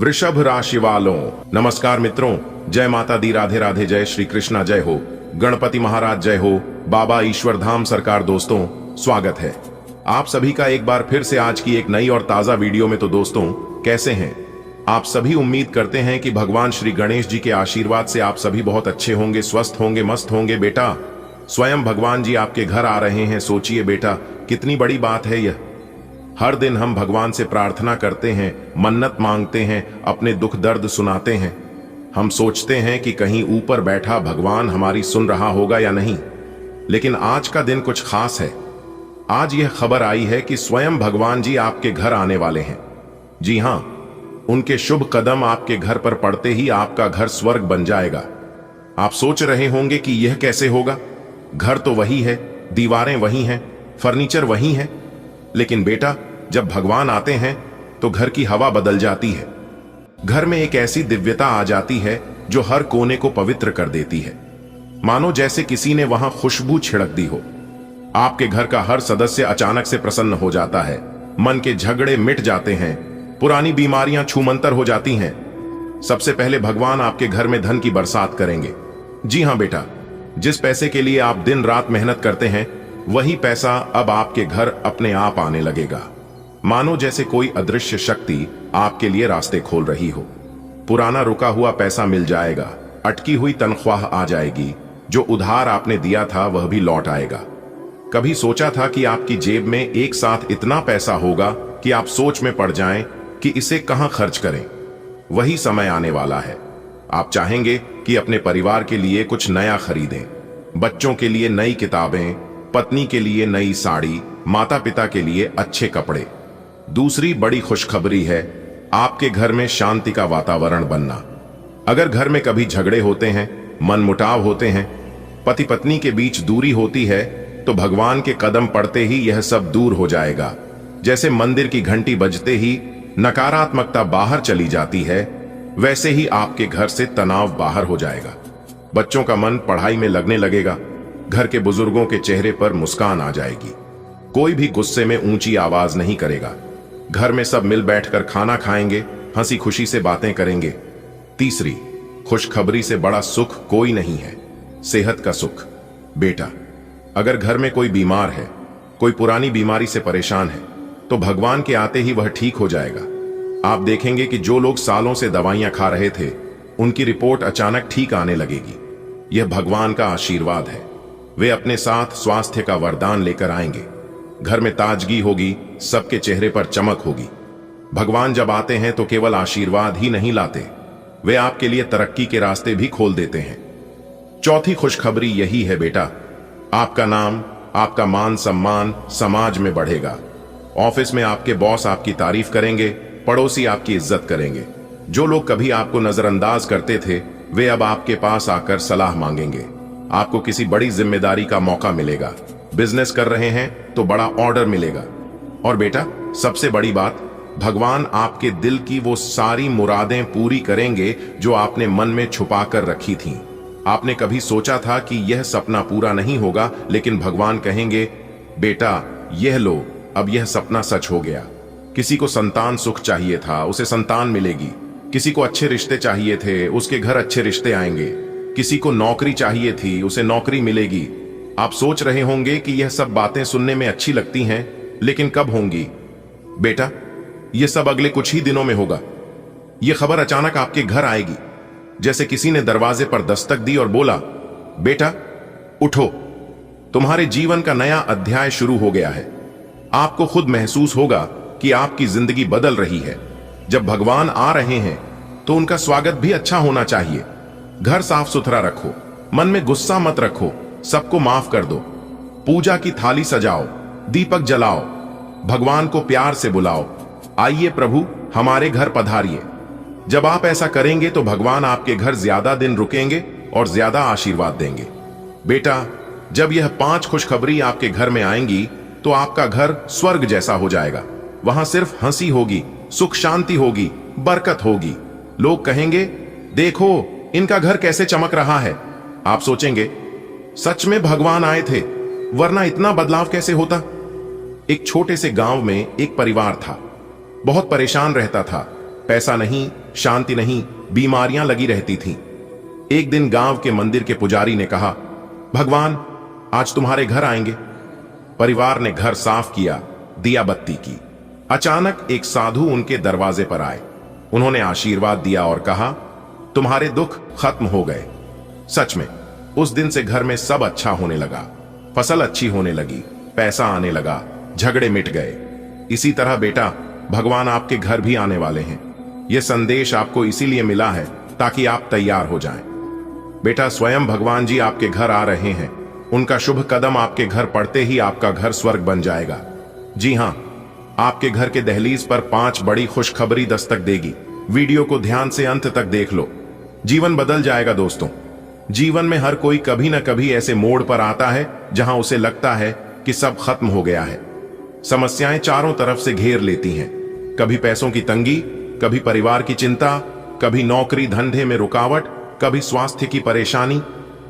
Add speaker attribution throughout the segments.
Speaker 1: वृषभ राशि वालों, नमस्कार मित्रों। जय माता दी, राधे राधे, जय श्री कृष्णा, जय हो गणपति महाराज, जय हो बाबा ईश्वर धाम सरकार। दोस्तों, स्वागत है आप सभी का एक बार फिर से आज की एक नई और ताजा वीडियो में। तो दोस्तों, कैसे हैं आप सभी? उम्मीद करते हैं कि भगवान श्री गणेश जी के आशीर्वाद से आप सभी बहुत अच्छे होंगे, स्वस्थ होंगे, मस्त होंगे। बेटा, स्वयं भगवान जी आपके घर आ रहे हैं। सोचिए बेटा, कितनी बड़ी बात है यह। हर दिन हम भगवान से प्रार्थना करते हैं, मन्नत मांगते हैं, अपने दुख दर्द सुनाते हैं। हम सोचते हैं कि कहीं ऊपर बैठा भगवान हमारी सुन रहा होगा या नहीं। लेकिन आज का दिन कुछ खास है। आज यह खबर आई है कि स्वयं भगवान जी आपके घर आने वाले हैं। जी हां, उनके शुभ कदम आपके घर पर पड़ते ही आपका घर स्वर्ग बन जाएगा। आप सोच रहे होंगे कि यह कैसे होगा। घर तो वही है, दीवारें वही हैं, फर्नीचर वही है, लेकिन बेटा, जब भगवान आते हैं तो घर की हवा बदल जाती है। घर में एक ऐसी दिव्यता आ जाती है जो हर कोने को पवित्र कर देती है। मानो जैसे किसी ने वहां खुशबू छिड़क दी हो। आपके घर का हर सदस्य अचानक से प्रसन्न हो जाता है। मन के झगड़े मिट जाते हैं, पुरानी बीमारियां छूमंतर हो जाती हैं। सबसे पहले भगवान आपके घर में धन की बरसात करेंगे। जी हां बेटा, जिस पैसे के लिए आप दिन रात मेहनत करते हैं, वही पैसा अब आपके घर अपने आप आने लगेगा। मानो जैसे कोई अदृश्य शक्ति आपके लिए रास्ते खोल रही हो। पुराना रुका हुआ पैसा मिल जाएगा, अटकी हुई तनख्वाह आ जाएगी, जो उधार आपने दिया था वह भी लौट आएगा। कभी सोचा था कि आपकी जेब में एक साथ इतना पैसा होगा कि आप सोच में पड़ जाएं कि इसे कहां खर्च करें? वही समय आने वाला है। आप चाहेंगे कि अपने परिवार के लिए कुछ नया खरीदें, बच्चों के लिए नई किताबें, पत्नी के लिए नई साड़ी, माता पिता के लिए अच्छे कपड़े। दूसरी बड़ी खुशखबरी है आपके घर में शांति का वातावरण बनना। अगर घर में कभी झगड़े होते हैं, मनमुटाव होते हैं, पति पत्नी के बीच दूरी होती है, तो भगवान के कदम पड़ते ही यह सब दूर हो जाएगा। जैसे मंदिर की घंटी बजते ही नकारात्मकता बाहर चली जाती है, वैसे ही आपके घर से तनाव बाहर हो जाएगा। बच्चों का मन पढ़ाई में लगने लगेगा। घर के बुजुर्गों के चेहरे पर मुस्कान आ जाएगी। कोई भी गुस्से में ऊंची आवाज नहीं करेगा। घर में सब मिल बैठकर खाना खाएंगे, हंसी खुशी से बातें करेंगे। तीसरी खुशखबरी से बड़ा सुख कोई नहीं है, सेहत का सुख। बेटा, अगर घर में कोई बीमार है, कोई पुरानी बीमारी से परेशान है, तो भगवान के आते ही वह ठीक हो जाएगा। आप देखेंगे कि जो लोग सालों से दवाइयां खा रहे थे, उनकी रिपोर्ट अचानक ठीक आने लगेगी। यह भगवान का आशीर्वाद है। वे अपने साथ स्वास्थ्य का वरदान लेकर आएंगे। घर में ताजगी होगी, सबके चेहरे पर चमक होगी। भगवान जब आते हैं तो केवल आशीर्वाद ही नहीं लाते, वे आपके लिए तरक्की के रास्ते भी खोल देते हैं। चौथी खुशखबरी यही है बेटा, आपका नाम, आपका मान सम्मान समाज में बढ़ेगा। ऑफिस में आपके बॉस आपकी तारीफ करेंगे, पड़ोसी आपकी इज्जत करेंगे। जो लोग कभी आपको नजरअंदाज करते थे, वे अब आपके पास आकर सलाह मांगेंगे। आपको किसी बड़ी जिम्मेदारी का मौका मिलेगा। बिजनेस कर रहे हैं तो बड़ा ऑर्डर मिलेगा। और बेटा, सबसे बड़ी बात, भगवान आपके दिल की वो सारी मुरादें पूरी करेंगे जो आपने मन में छुपा कर रखी थीं। आपने कभी सोचा था कि यह सपना पूरा नहीं होगा, लेकिन भगवान कहेंगे, बेटा यह लो, अब यह सपना सच हो गया। किसी को संतान सुख चाहिए था, उसे संतान मिलेगी। किसी को अच्छे रिश्ते चाहिए थे, उसके घर अच्छे रिश्ते आएंगे। किसी को नौकरी चाहिए थी, उसे नौकरी मिलेगी। आप सोच रहे होंगे कि यह सब बातें सुनने में अच्छी लगती हैं, लेकिन कब होंगी? बेटा, यह सब अगले कुछ ही दिनों में होगा। यह खबर अचानक आपके घर आएगी, जैसे किसी ने दरवाजे पर दस्तक दी और बोला, बेटा उठो, तुम्हारे जीवन का नया अध्याय शुरू हो गया है। आपको खुद महसूस होगा कि आपकी जिंदगी बदल रही है। जब भगवान आ रहे हैं तो उनका स्वागत भी अच्छा होना चाहिए। घर साफ सुथरा रखो, मन में गुस्सा मत रखो, सबको माफ कर दो। पूजा की थाली सजाओ, दीपक जलाओ, भगवान को प्यार से बुलाओ, आइए प्रभु हमारे घर पधारिए। जब आप ऐसा करेंगे तो भगवान आपके घर ज्यादा दिन रुकेंगे और ज्यादा आशीर्वाद देंगे। बेटा, जब यह 5 खुशखबरी आपके घर में आएंगी तो आपका घर स्वर्ग जैसा हो जाएगा। वहां सिर्फ हंसी होगी, सुख शांति होगी, बरकत होगी। लोग कहेंगे, देखो इनका घर कैसे चमक रहा है। आप सोचेंगे, सच में भगवान आए थे, वरना इतना बदलाव कैसे होता। एक छोटे से गांव में एक परिवार था, बहुत परेशान रहता था। पैसा नहीं, शांति नहीं, बीमारियां लगी रहती थीं। एक दिन गांव के मंदिर के पुजारी ने कहा, भगवान आज तुम्हारे घर आएंगे। परिवार ने घर साफ किया, दिया बत्ती की। अचानक एक साधु उनके दरवाजे पर आए। उन्होंने आशीर्वाद दिया और कहा, तुम्हारे दुख खत्म हो गए। सच में उस दिन से घर में सब अच्छा होने लगा, फसल अच्छी होने लगी, पैसा आने लगा, झगड़े मिट गए। इसी तरह बेटा, भगवान आपके घर भी आने वाले हैं। यह संदेश आपको इसीलिए मिला है ताकि आप तैयार हो जाएं। बेटा, स्वयं भगवान जी आपके घर आ रहे हैं। उनका शुभ कदम आपके घर पड़ते ही आपका घर स्वर्ग बन जाएगा। जी हां, आपके घर के दहलीज पर 5 बड़ी खुशखबरी दस्तक देगी। वीडियो को ध्यान से अंत तक देख लो, जीवन बदल जाएगा। दोस्तों, जीवन में हर कोई कभी ना कभी ऐसे मोड़ पर आता है जहां उसे लगता है कि सब खत्म हो गया है। समस्याएं चारों तरफ से घेर लेती हैं। कभी पैसों की तंगी, कभी परिवार की चिंता, कभी नौकरी धंधे में रुकावट, कभी स्वास्थ्य की परेशानी।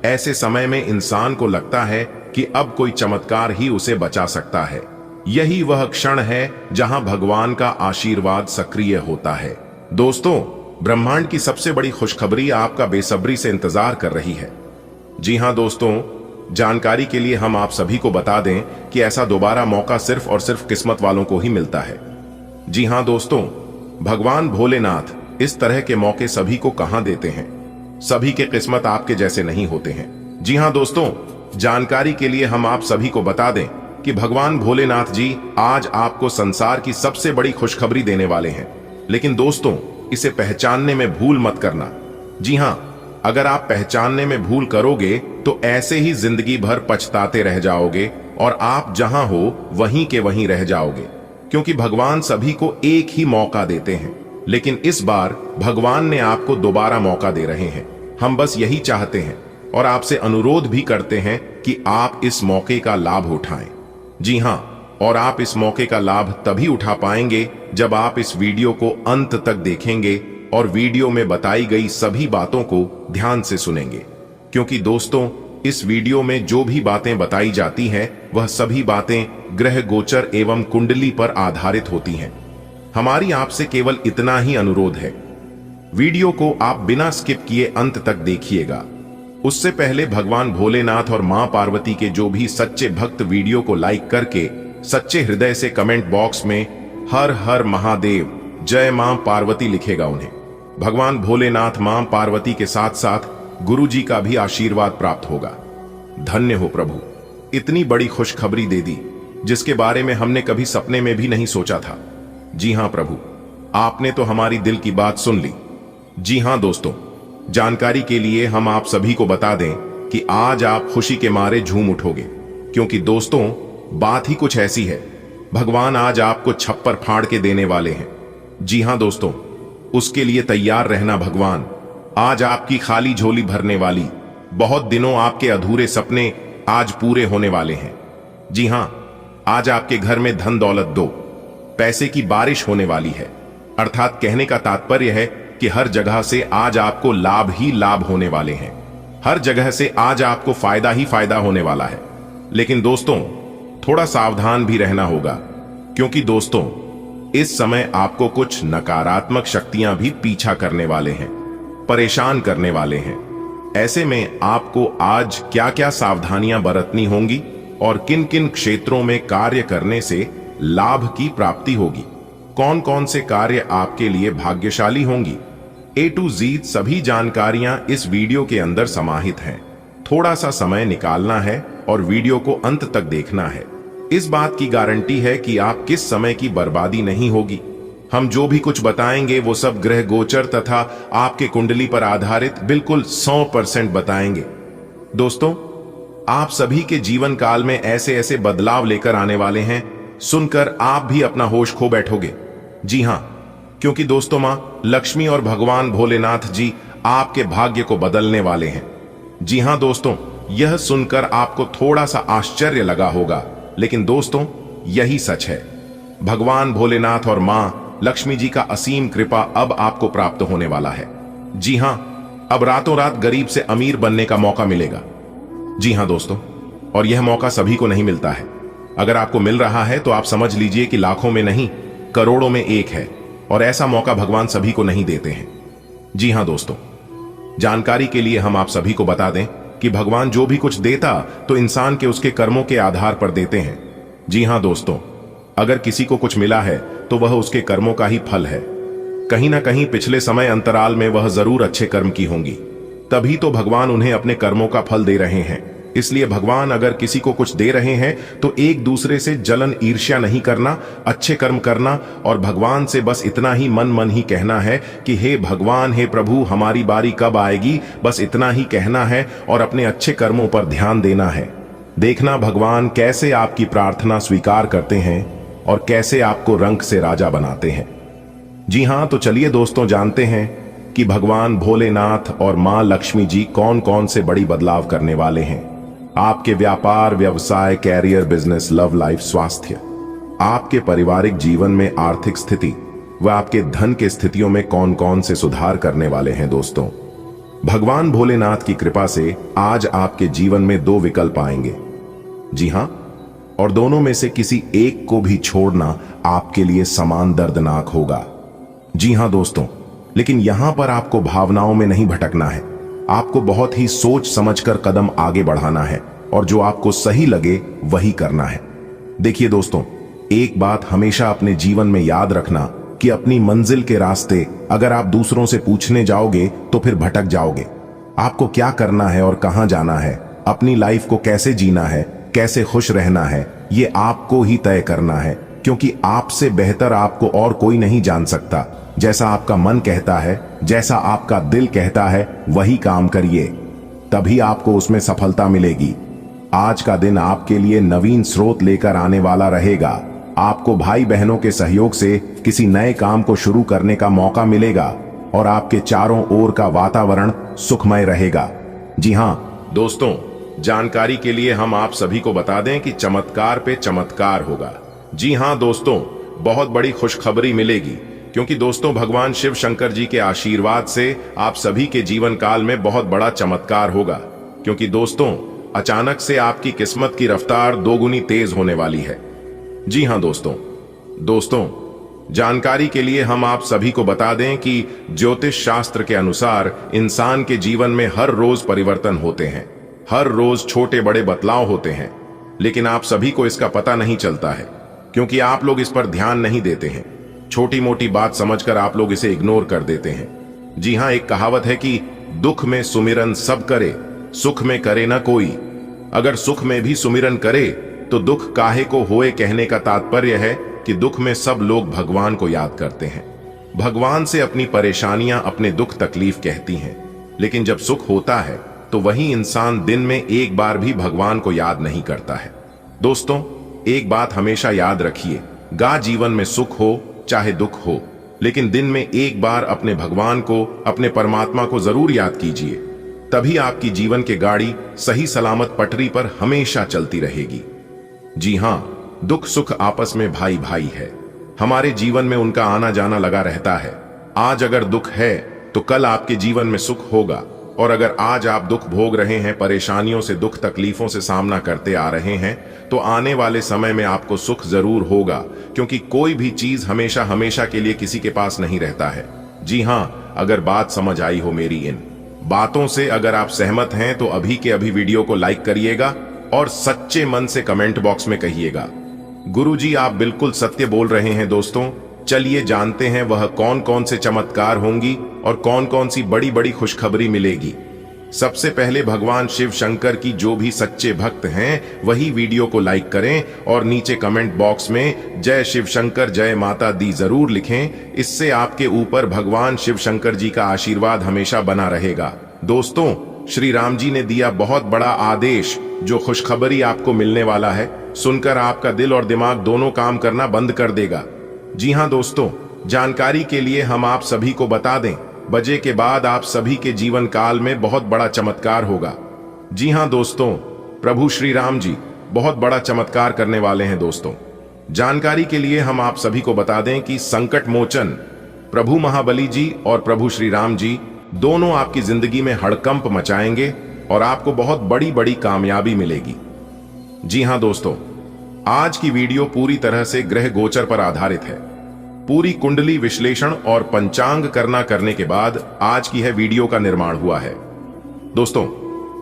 Speaker 1: ऐसे समय में इंसान को लगता है कि अब कोई चमत्कार ही उसे बचा सकता है। यही वह क्षण है जहां भगवान का आशीर्वाद सक्रिय होता है। दोस्तों, ब्रह्मांड की सबसे बड़ी खुशखबरी आपका बेसब्री से इंतजार कर रही है। जी हां दोस्तों, जानकारी के लिए हम आप सभी को बता दें कि ऐसा दोबारा मौका सिर्फ और सिर्फ किस्मत वालों को ही मिलता है। जी हां दोस्तों, भगवान भोलेनाथ इस तरह के मौके सभी को कहां देते हैं। सभी के किस्मत आपके जैसे नहीं होते हैं। जी हां दोस्तों, जानकारी के लिए हम आप सभी को बता दें कि भगवान भोलेनाथ जी आज आपको संसार की सबसे बड़ी खुशखबरी देने वाले हैं। लेकिन दोस्तों, इसे पहचानने में भूल मत करना। जी हां, अगर आप पहचानने में भूल करोगे तो ऐसे ही जिंदगी भर पछताते रह जाओगे और आप जहां हो वहीं के वहीं रह जाओगे। क्योंकि भगवान सभी को एक ही मौका देते हैं, लेकिन इस बार भगवान ने आपको दोबारा मौका दे रहे हैं। हम बस यही चाहते हैं और आपसे अनुरोध भी करते हैं कि आप इस मौके का लाभ उठाएं। जी हां, और आप इस मौके का लाभ तभी उठा पाएंगे जब आप इस वीडियो को अंत तक देखेंगे और वीडियो में बताई गई सभी बातों को ध्यान से सुनेंगे। क्योंकि दोस्तों, इस वीडियो में जो भी बातें बताई जाती हैं वह सभी बातें ग्रह गोचर एवं कुंडली पर आधारित होती हैं। हमारी आपसे केवल इतना ही अनुरोध है, वीडियो को आप बिना स्किप किए अंत तक देखिएगा। उससे पहले भगवान भोलेनाथ और मां पार्वती के जो भी सच्चे भक्त वीडियो को लाइक करके सच्चे हृदय से कमेंट बॉक्स में हर हर महादेव, जय मां पार्वती लिखेगा, उन्हें भगवान भोलेनाथ मां पार्वती के साथ साथ गुरु जी का भी आशीर्वाद प्राप्त होगा। धन्य हो प्रभु, इतनी बड़ी खुशखबरी दे दी जिसके बारे में हमने कभी सपने में भी नहीं सोचा था। जी हां प्रभु, आपने तो हमारी दिल की बात सुन ली। जी हां दोस्तों, जानकारी के लिए हम आप सभी को बता दें कि आज आप खुशी के मारे झूम उठोगे। क्योंकि दोस्तों, बात ही कुछ ऐसी है, भगवान आज आपको छप्पर फाड़ के देने वाले हैं। जी हां दोस्तों, उसके लिए तैयार रहना। भगवान आज आपकी खाली झोली भरने वाली, बहुत दिनों आपके अधूरे सपने आज पूरे होने वाले हैं। जी हां, आज आपके घर में धन दौलत दो पैसे की बारिश होने वाली है। अर्थात कहने का तात्पर्य है कि हर जगह से आज आपको लाभ ही लाभ होने वाले हैं। हर जगह से आज आपको फायदा ही फायदा होने वाला है। लेकिन दोस्तों, थोड़ा सावधान भी रहना होगा, क्योंकि दोस्तों, इस समय आपको कुछ नकारात्मक शक्तियां भी पीछा करने वाले हैं, परेशान करने वाले हैं। ऐसे में आपको आज क्या क्या सावधानियां बरतनी होंगी और किन किन क्षेत्रों में कार्य करने से लाभ की प्राप्ति होगी, कौन कौन से कार्य आपके लिए भाग्यशाली होंगी, A to Z सभी जानकारियां इस वीडियो के अंदर समाहित हैं। थोड़ा सा समय निकालना है और वीडियो को अंत तक देखना है। इस बात की गारंटी है कि आप किस समय की बर्बादी नहीं होगी। हम जो भी कुछ बताएंगे वो सब ग्रह गोचर तथा आपके कुंडली पर आधारित बिल्कुल 100% बताएंगे। दोस्तों, आप सभी के जीवन काल में ऐसे ऐसे बदलाव लेकर आने वाले हैं, सुनकर आप भी अपना होश खो बैठोगे। जी हां, क्योंकि दोस्तों, मां लक्ष्मी और भगवान भोलेनाथ जी आपके भाग्य को बदलने वाले हैं। जी हां दोस्तों, यह सुनकर आपको थोड़ा सा आश्चर्य लगा होगा, लेकिन दोस्तों, यही सच है। भगवान भोलेनाथ और मां लक्ष्मी जी का असीम कृपा अब आपको प्राप्त होने वाला है। जी हां, अब रातों रात गरीब से अमीर बनने का मौका मिलेगा। जी हां दोस्तों, और यह मौका सभी को नहीं मिलता है। अगर आपको मिल रहा है तो आप समझ लीजिए कि लाखों में नहीं, करोड़ों में एक है। और ऐसा मौका भगवान सभी को नहीं देते हैं। जी हां दोस्तों, जानकारी के लिए हम आप सभी को बता दें कि भगवान जो भी कुछ देता तो इंसान के उसके कर्मों के आधार पर देते हैं। जी हां दोस्तों, अगर किसी को कुछ मिला है तो वह उसके कर्मों का ही फल है। कहीं ना कहीं पिछले समय अंतराल में वह जरूर अच्छे कर्म की होंगी, तभी तो भगवान उन्हें अपने कर्मों का फल दे रहे हैं। इसलिए भगवान अगर किसी को कुछ दे रहे हैं तो एक दूसरे से जलन ईर्ष्या नहीं करना, अच्छे कर्म करना और भगवान से बस इतना ही मन ही कहना है कि हे भगवान, हे प्रभु, हमारी बारी कब आएगी, बस इतना ही कहना है और अपने अच्छे कर्मों पर ध्यान देना है। देखना भगवान कैसे आपकी प्रार्थना स्वीकार करते हैं और कैसे आपको रंक से राजा बनाते हैं। जी हां, तो चलिए दोस्तों जानते हैं कि भगवान भोलेनाथ और मां लक्ष्मी जी कौन कौन से बड़ी बदलाव करने वाले हैं आपके व्यापार, व्यवसाय, कैरियर, बिजनेस, लव लाइफ, स्वास्थ्य, आपके पारिवारिक जीवन में आर्थिक स्थिति व आपके धन के स्थितियों में कौन कौन से सुधार करने वाले हैं। दोस्तों, भगवान भोलेनाथ की कृपा से आज आपके जीवन में दो विकल्प आएंगे। जी हां, और दोनों में से किसी एक को भी छोड़ना आपके लिए समान दर्दनाक होगा। जी हां दोस्तों, लेकिन यहां पर आपको भावनाओं में नहीं भटकना है। आपको बहुत ही सोच समझकर कदम आगे बढ़ाना है और जो आपको सही लगे वही करना है। देखिए दोस्तों, एक बात हमेशा अपने जीवन में याद रखना कि अपनी मंजिल के रास्ते अगर आप दूसरों से पूछने जाओगे तो फिर भटक जाओगे। आपको क्या करना है और कहां जाना है, अपनी लाइफ को कैसे जीना है, कैसे खुश रहना है, ये आपको ही तय करना है, क्योंकि आपसे बेहतर आपको और कोई नहीं जान सकता। जैसा आपका मन कहता है, जैसा आपका दिल कहता है, वही काम करिए, तभी आपको उसमें सफलता मिलेगी। आज का दिन आपके लिए नवीन स्रोत लेकर आने वाला रहेगा। आपको भाई बहनों के सहयोग से किसी नए काम को शुरू करने का मौका मिलेगा और आपके चारों ओर का वातावरण सुखमय रहेगा। जी हां दोस्तों, जानकारी के लिए हम आप सभी को बता दें कि चमत्कार पे चमत्कार होगा। जी हां दोस्तों, बहुत बड़ी खुशखबरी मिलेगी, क्योंकि दोस्तों भगवान शिव शंकर जी के आशीर्वाद से आप सभी के जीवन काल में बहुत बड़ा चमत्कार होगा। क्योंकि दोस्तों, अचानक से आपकी किस्मत की रफ्तार दोगुनी तेज होने वाली है। जी हां दोस्तों, जानकारी के लिए हम आप सभी को बता दें कि ज्योतिष शास्त्र के अनुसार इंसान के जीवन में हर रोज परिवर्तन होते हैं, हर रोज छोटे बड़े बदलाव होते हैं, लेकिन आप सभी को इसका पता नहीं चलता है क्योंकि आप लोग इस पर ध्यान नहीं देते हैं। छोटी मोटी बात समझकर आप लोग इसे इग्नोर कर देते हैं। जी हां, एक कहावत है कि दुख में सुमिरन सब करे, सुख में करे ना कोई। अगर सुख में भी सुमिरन करे तो दुख काहे को होए, कहने का तात्पर्य है कि दुख में सब लोग भगवान को याद करते हैं, भगवान से अपनी परेशानियां, अपने दुख तकलीफ कहती हैं। लेकिन जब सुख होता है तो वही इंसान दिन में एक बार भी भगवान को याद नहीं करता है। दोस्तों, एक बात हमेशा याद रखिए, गा जीवन में सुख हो चाहे दुख हो, लेकिन दिन में एक बार अपने भगवान को, अपने परमात्मा को जरूर याद कीजिए, तभी आपकी जीवन की गाड़ी सही सलामत पटरी पर हमेशा चलती रहेगी। जी हां, दुख सुख आपस में भाई भाई है। हमारे जीवन में उनका आना जाना लगा रहता है। आज अगर दुख है तो कल आपके जीवन में सुख होगा, और अगर आज आप दुख भोग रहे हैं, परेशानियों से, दुख तकलीफों से सामना करते आ रहे हैं, तो आने वाले समय में आपको सुख जरूर होगा, क्योंकि कोई भी चीज हमेशा हमेशा के लिए किसी के पास नहीं रहता है। जी हां, अगर बात समझ आई हो मेरी इन बातों से, अगर आप सहमत हैं तो अभी के अभी वीडियो को लाइक करिएगा और सच्चे मन से कमेंट बॉक्स में कहिएगा, गुरुजी आप बिल्कुल सत्य बोल रहे हैं। दोस्तों, चलिए जानते हैं वह कौन कौन से चमत्कार होंगी और कौन कौन सी बड़ी बड़ी खुशखबरी मिलेगी। सबसे पहले भगवान शिव शंकर की जो भी सच्चे भक्त हैं वही वीडियो को लाइक करें और नीचे कमेंट बॉक्स में जय शिव शंकर, जय माता दी जरूर लिखें। इससे आपके ऊपर भगवान शिव शंकर जी का आशीर्वाद हमेशा बना रहेगा। दोस्तों, श्री राम जी ने दिया बहुत बड़ा आदेश, जो खुशखबरी आपको मिलने वाला है, सुनकर आपका दिल और दिमाग दोनों काम करना बंद कर देगा। जी हां दोस्तों, जानकारी के लिए हम आप सभी को बता दें, बजे के बाद आप सभी के जीवन काल में बहुत बड़ा चमत्कार होगा। जी हां दोस्तों, प्रभु श्री राम जी बहुत बड़ा चमत्कार करने वाले हैं। दोस्तों, जानकारी के लिए हम आप सभी को बता दें कि संकट मोचन प्रभु महाबली जी और प्रभु श्री राम जी दोनों आपकी जिंदगी में हड़कंप मचाएंगे और आपको बहुत बड़ी बड़ी कामयाबी मिलेगी। जी हां दोस्तों, आज की वीडियो पूरी तरह से ग्रह गोचर पर आधारित है। पूरी कुंडली विश्लेषण और पंचांग करने के बाद आज की है वीडियो का निर्माण हुआ है। दोस्तों,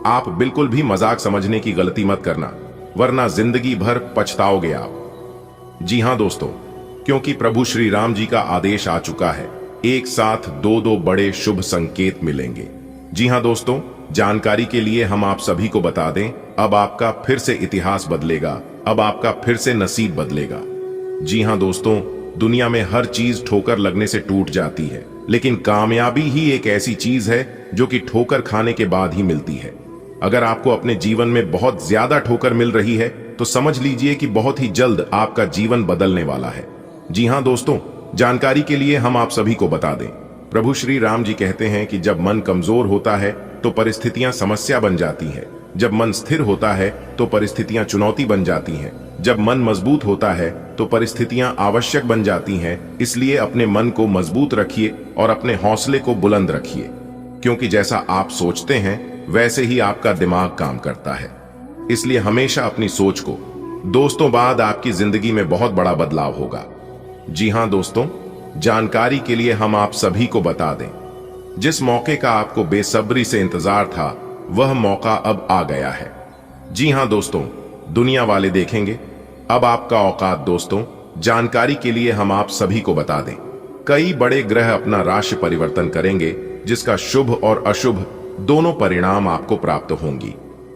Speaker 1: आप बिल्कुल भी मजाक समझने की गलती मत करना, वरना जिंदगी भर पछताओगे आप। जी हां दोस्तों, क्योंकि प्रभु श्री राम जी का आदेश आ चुका है, एक साथ दो बड़े शुभ संकेत मिलेंगे। जी हां दोस्तों, जानकारी के लिए हम आप सभी को बता दें, अब आपका फिर से इतिहास बदलेगा, अब आपका फिर से नसीब बदलेगा। जी हां दोस्तों, दुनिया में हर चीज ठोकर लगने से टूट जाती है, लेकिन कामयाबी ही एक ऐसी चीज है जो कि ठोकर खाने के बाद ही मिलती है। अगर आपको अपने जीवन में बहुत ज्यादा ठोकर मिल रही है तो समझ लीजिए कि बहुत ही जल्द आपका जीवन बदलने वाला है। जी हां दोस्तों, जानकारी के लिए हम आप सभी को बता दें, प्रभु श्री राम जी कहते हैं कि जब मन कमजोर होता है तो परिस्थितियां समस्या बन जाती हैं, जब मन स्थिर होता है तो परिस्थितियां चुनौती बन जाती हैं, जब मन मजबूत होता है तो परिस्थितियां आवश्यक बन जाती हैं। इसलिए अपने मन को मजबूत रखिए और अपने हौसले को बुलंद रखिए, क्योंकि जैसा आप सोचते हैं वैसे ही आपका दिमाग काम करता है। इसलिए हमेशा अपनी सोच को, दोस्तों बाद आपकी जिंदगी में बहुत बड़ा बदलाव होगा। जी हां दोस्तों, जानकारी के लिए हम आप सभी को बता दें, जिस मौके का आपको बेसब्री से इंतजार था वह मौका अब आ गया है। जी हां दोस्तों, दुनिया वाले देखेंगे अब आपका औकात। दोस्तों, जानकारी के लिए हम आप सभी को बता दें, कई बड़े ग्रह अपना राशि परिवर्तन करेंगे, जिसका शुभ और अशुभ दोनों परिणाम आपको प्राप्त होंगी।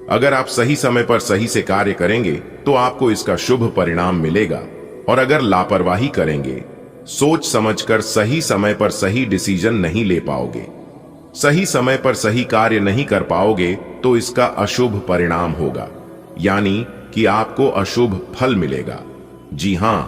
Speaker 1: अगर आप सही समय पर सही से कार्य करेंगे तो आपको इसका शुभ परिणाम मिलेगा, और अगर लापरवाही करेंगे, सोच समझकर सही समय पर सही डिसीजन नहीं ले पाओगे, सही समय पर सही कार्य नहीं कर पाओगे तो इसका अशुभ परिणाम होगा, यानी कि आपको अशुभ फल मिलेगा। जी हां,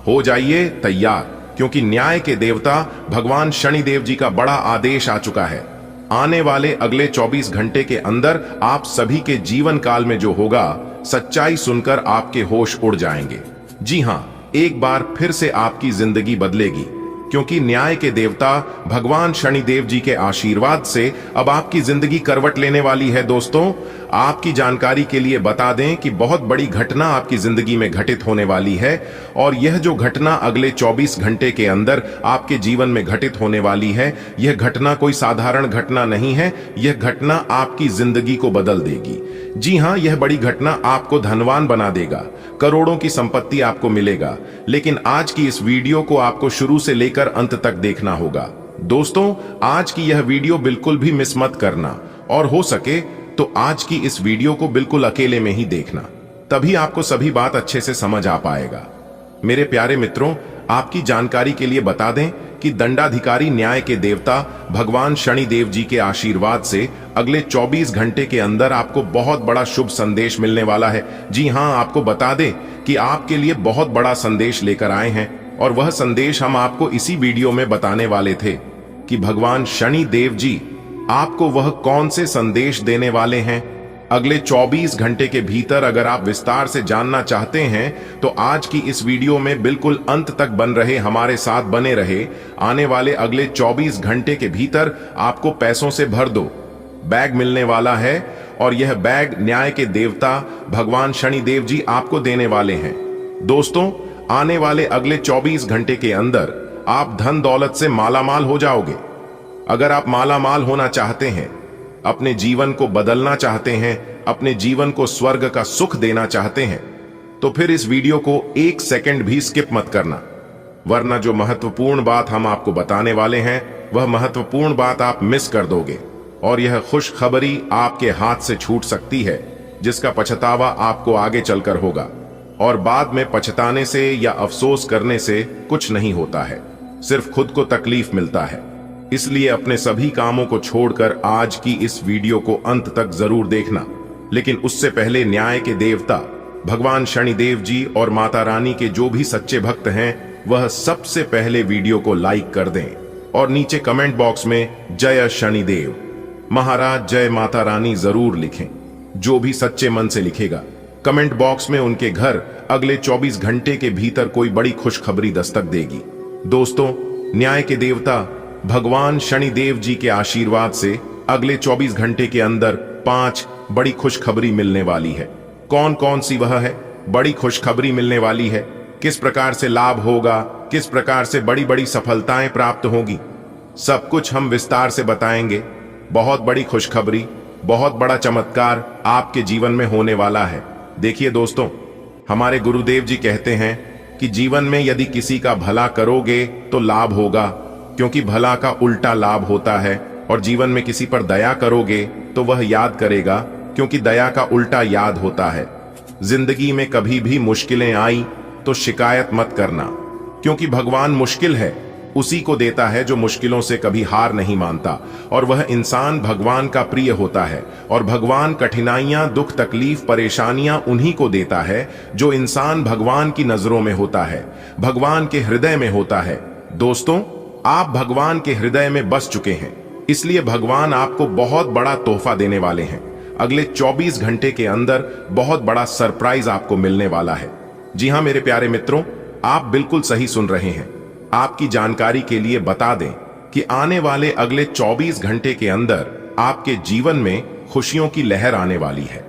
Speaker 1: हो जाइए तैयार, क्योंकि न्याय के देवता भगवान शनिदेव जी का बड़ा आदेश आ चुका है। आने वाले अगले 24 घंटे के अंदर आप सभी के जीवन काल में जो होगा, सच्चाई सुनकर आपके होश उड़ जाएंगे। जी हां, एक बार फिर से आपकी जिंदगी बदलेगी, क्योंकि न्याय के देवता भगवान शनिदेव जी के आशीर्वाद से अब आपकी जिंदगी करवट लेने वाली है। दोस्तों, आपकी जानकारी के लिए बता दें कि बहुत बड़ी घटना आपकी जिंदगी में घटित होने वाली है, और यह जो घटना अगले 24 घंटे के अंदर आपके जीवन में घटित होने वाली है, यह घटना कोई साधारण घटना नहीं है, यह घटना आपकी जिंदगी को बदल देगी। जी हां, यह बड़ी घटना आपको धनवान बना देगा, करोड़ों की संपत्ति आपको मिलेगा। लेकिन आज की इस वीडियो को आपको शुरू से लेकर अंत तक देखना होगा। दोस्तों, आज की यह वीडियो बिल्कुल भी मिस मत करना, और हो सके तो आज की इस वीडियो को बिल्कुल अकेले में ही देखना, तभी आपको सभी बात अच्छे से समझ आ पाएगा। मेरे प्यारे मित्रों, आपकी जानकारी के लिए बता दें कि दंडाधिकारी न्याय के देवता भगवान शनिदेव जी के आशीर्वाद से अगले 24 घंटे के अंदर आपको बहुत बड़ा शुभ संदेश मिलने वाला है। जी हां, आपको बता दें कि आपके लिए बहुत बड़ा संदेश लेकर आए हैं, और वह संदेश हम आपको इसी वीडियो में बताने वाले थे कि भगवान शनिदेव जी आपको वह कौन से संदेश देने वाले हैं। अगले 24 घंटे के भीतर अगर आप विस्तार से जानना चाहते हैं तो आज की इस वीडियो में बिल्कुल अंत तक बन रहे, हमारे साथ बने रहे। आने वाले अगले 24 घंटे के भीतर आपको पैसों से भर दो बैग मिलने वाला है, और यह बैग न्याय के देवता भगवान शनिदेव जी आपको देने वाले हैं। दोस्तों, आने वाले अगले 24 घंटे के अंदर आप धन दौलत से मालामाल हो जाओगे। अगर आप मालामाल होना चाहते हैं, अपने जीवन को बदलना चाहते हैं, अपने जीवन को स्वर्ग का सुख देना चाहते हैं, तो फिर इस वीडियो को एक सेकंड भी स्किप मत करना, वरना जो महत्वपूर्ण बात हम आपको बताने वाले हैं वह महत्वपूर्ण बात आप मिस कर दोगे, और यह खुशखबरी आपके हाथ से छूट सकती है, जिसका पछतावा आपको आगे चलकर होगा। और बाद में पछताने से या अफसोस करने से कुछ नहीं होता है, सिर्फ खुद को तकलीफ मिलता है। इसलिए अपने सभी कामों को छोड़कर आज की इस वीडियो को अंत तक जरूर देखना। लेकिन उससे पहले न्याय के देवता भगवान शनिदेव जी और माता रानी के जो भी सच्चे भक्त हैं, वह सबसे पहले वीडियो को लाइक कर दें और नीचे कमेंट बॉक्स में जय शनिदेव महाराज, जय माता रानी जरूर लिखें। जो भी सच्चे मन से लिखेगा, कमेंट बॉक्स में उनके घर अगले 24 घंटे के भीतर कोई बड़ी खुशखबरी दस्तक देगी। दोस्तों, न्याय के देवता भगवान शनिदेव जी के आशीर्वाद से अगले 24 घंटे के अंदर 5 बड़ी खुशखबरी मिलने वाली है। कौन कौन सी वह है बड़ी खुशखबरी मिलने वाली है, किस प्रकार से लाभ होगा, किस प्रकार से बड़ी बड़ी सफलताएं प्राप्त होंगी, सब कुछ हम विस्तार से बताएंगे। बहुत बड़ी खुशखबरी, बहुत बड़ा चमत्कार आपके जीवन में होने वाला है। देखिए दोस्तों, हमारे गुरुदेव जी कहते हैं कि जीवन में यदि किसी का भला करोगे तो लाभ होगा, क्योंकि भला का उल्टा लाभ होता है। और जीवन में किसी पर दया करोगे तो वह याद करेगा, क्योंकि दया का उल्टा याद होता है। जिंदगी में कभी भी मुश्किलें आई तो शिकायत मत करना, क्योंकि भगवान मुश्किल है उसी को देता है जो मुश्किलों से कभी हार नहीं मानता। और वह इंसान भगवान का प्रिय होता है। और भगवान कठिनाइयां, दुख, तकलीफ, परेशानियां उन्हीं को देता है जो इंसान भगवान की नजरों में होता है, भगवान के हृदय में होता है। दोस्तों, आप भगवान के हृदय में बस चुके हैं, इसलिए भगवान आपको बहुत बड़ा तोहफा देने वाले हैं। अगले 24 घंटे के अंदर बहुत बड़ा सरप्राइज आपको मिलने वाला है। जी हां मेरे प्यारे मित्रों, आप बिल्कुल सही सुन रहे हैं। आपकी जानकारी के लिए बता दें कि आने वाले अगले 24 घंटे के अंदर आपके जीवन में खुशियों की लहर आने वाली है।